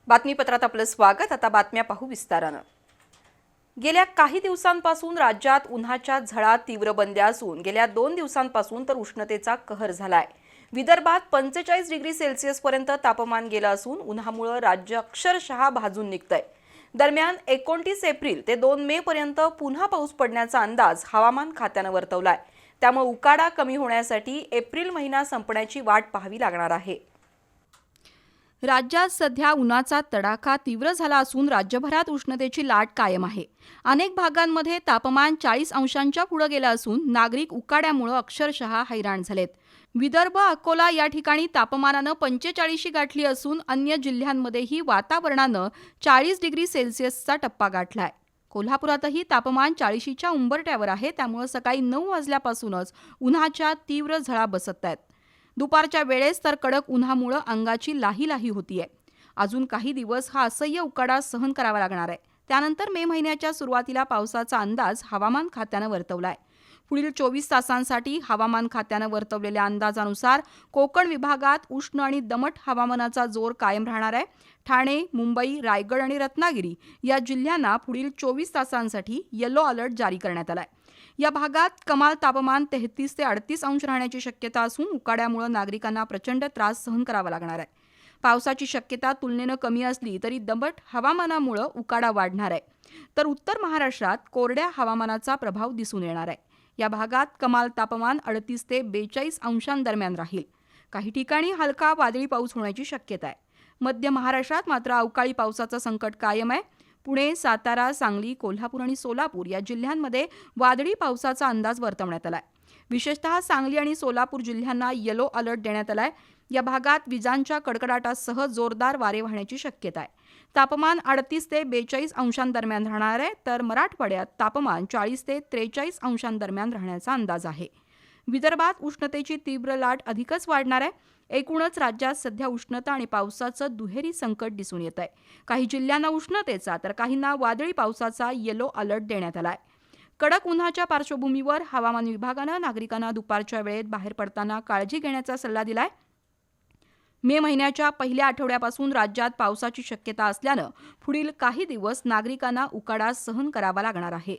बातमीपत्रात आपलं स्वागत। आता बातम्या पाहू विस्तारानं। गेल्या काही दिवसांपासून राज्यात उन्हाच्या झळा तीव्र बनल्या असून गेल्या 2 दिवसांपासून तर उष्णतेचा कहर झालाय। विदर्भात 45 डिग्री सेल्सिअस पर्यंत तापमान गेलं असून उन्हामुळे राज्य अक्षरशः भाजून निघतंय। दरम्यान 29 एप्रिल ते 2 मे पर्यंत पुन्हा पाऊस पडण्याचा अंदाज हवामान खात्यानं वर्तवलाय। त्यामुळे उकाडा कमी होण्यासाठी एप्रिल महिना संपण्याची वाट पाहावी लागणार आहे। राज्यात सध्या उन्हाचा तडाखा तीव्र झाला असून राज्यभरात उष्णतेची लाट कायम आहे। अनेक भागांमध्ये तापमान 40 अंशांच्या पुढे गेलं असून नागरिक उकाड्यामुळे अक्षरशः हैराण झालेत। विदर्भ, अकोला या ठिकाणी तापमानानं 45 गाठली असून अन्य जिल्ह्यांमध्येही वातावरणानं 40 डिग्री सेल्सिअसचा टप्पा गाठलाय। कोल्हापुरातही तापमान 40च्या उंबरठ्यावर आहे, त्यामुळे सकाळी 9 वाजल्यापासूनच उन्हाच्या तीव्र झळा बसत आहेत। दुपारच्या वेळेस तर कडक उन्हामुळे अंगाची लाही होतीये। अजून काही दिवस हा असह्य उकाडा सहन करावा लागणार आहे। त्यानंतर मे महिन्याच्या सुरुवातीला पावसाचा अंदाज हवामान खात्यानं वर्तवलाय। पुढील 24 तासांसाठी हवामान खात्यानं वर्तवलेल्या अंदाजानुसार कोकण विभागात उष्ण आणि दमट हवामानाचा जोर कायम राहणार आहे। ठाणे, मुंबई, रायगड आणि रत्नागिरी या जिल्ह्यांना पुढील 24 तासांसाठी येलो अलर्ट जारी करण्यात आलाय। या भागात कमाल तापमान 33 ते 38 अंश राहण्याची शक्यता असून उकाड्यामुळे नागरिकांना प्रचंड त्रास सहन करावा लागणार आहे। पावसाची शक्यता तुलनेनं कमी असली तरी दमट हवामानामुळे उकाडा वाढणार आहे। तर उत्तर महाराष्ट्रात कोरड्या हवामानाचा प्रभाव दिसून येणार आहे। या भागात कमाल तापमान 38 ते 42 अंशांदरम्यान राहील। काही ठिकाणी हलका वादळी पाऊस होण्याची शक्यता आहे। मध्य महाराष्ट्रात मात्र अवकाळी पावसाचं संकट कायम आहे। पुणे, सातारा, सांगली, कोल्हापूर आणि सोलापूर या जिल्ह्यांमध्ये वादळी पावसाचा अंदाज वर्तवण्यात आलाय। विशेषतः सांगली आणि सोलापूर जिल्ह्यांना येलो अलर्ट देण्यात आलाय। या भागात विजांच्या कडकडाटासह जोरदार वारे वाहण्याची शक्यता आहे। तापमान 38 ते 42 अंशांदरम्यान राहणार आहे, तर मराठवाड्यात तापमान 40 ते 43 अंशांदरम्यान राहण्याचा अंदाज आहे। विदर्भात उष्णतेची तीव्र लाट अधिकच वाढणार आहे। एकूणच राज्यात सध्या उष्णता आणि पावसाचं दुहेरी संकट दिसून येत आहे। काही जिल्ह्यांना उष्णतेचा तर काहींना वादळी पावसाचा येलो अलर्ट देण्यात आलाय। कडक उन्हाच्या पार्श्वभूमीवर हवामान विभागानं नागरिकांना दुपारच्या वेळेत बाहेर पडताना काळजी घेण्याचा सल्ला दिलाय। मे महिन्याच्या पहिल्या आठवड्यापासून राज्यात पावसाची शक्यता असल्यानं पुढील काही दिवस नागरिकांना उकाडा सहन करावा लागणार आहे।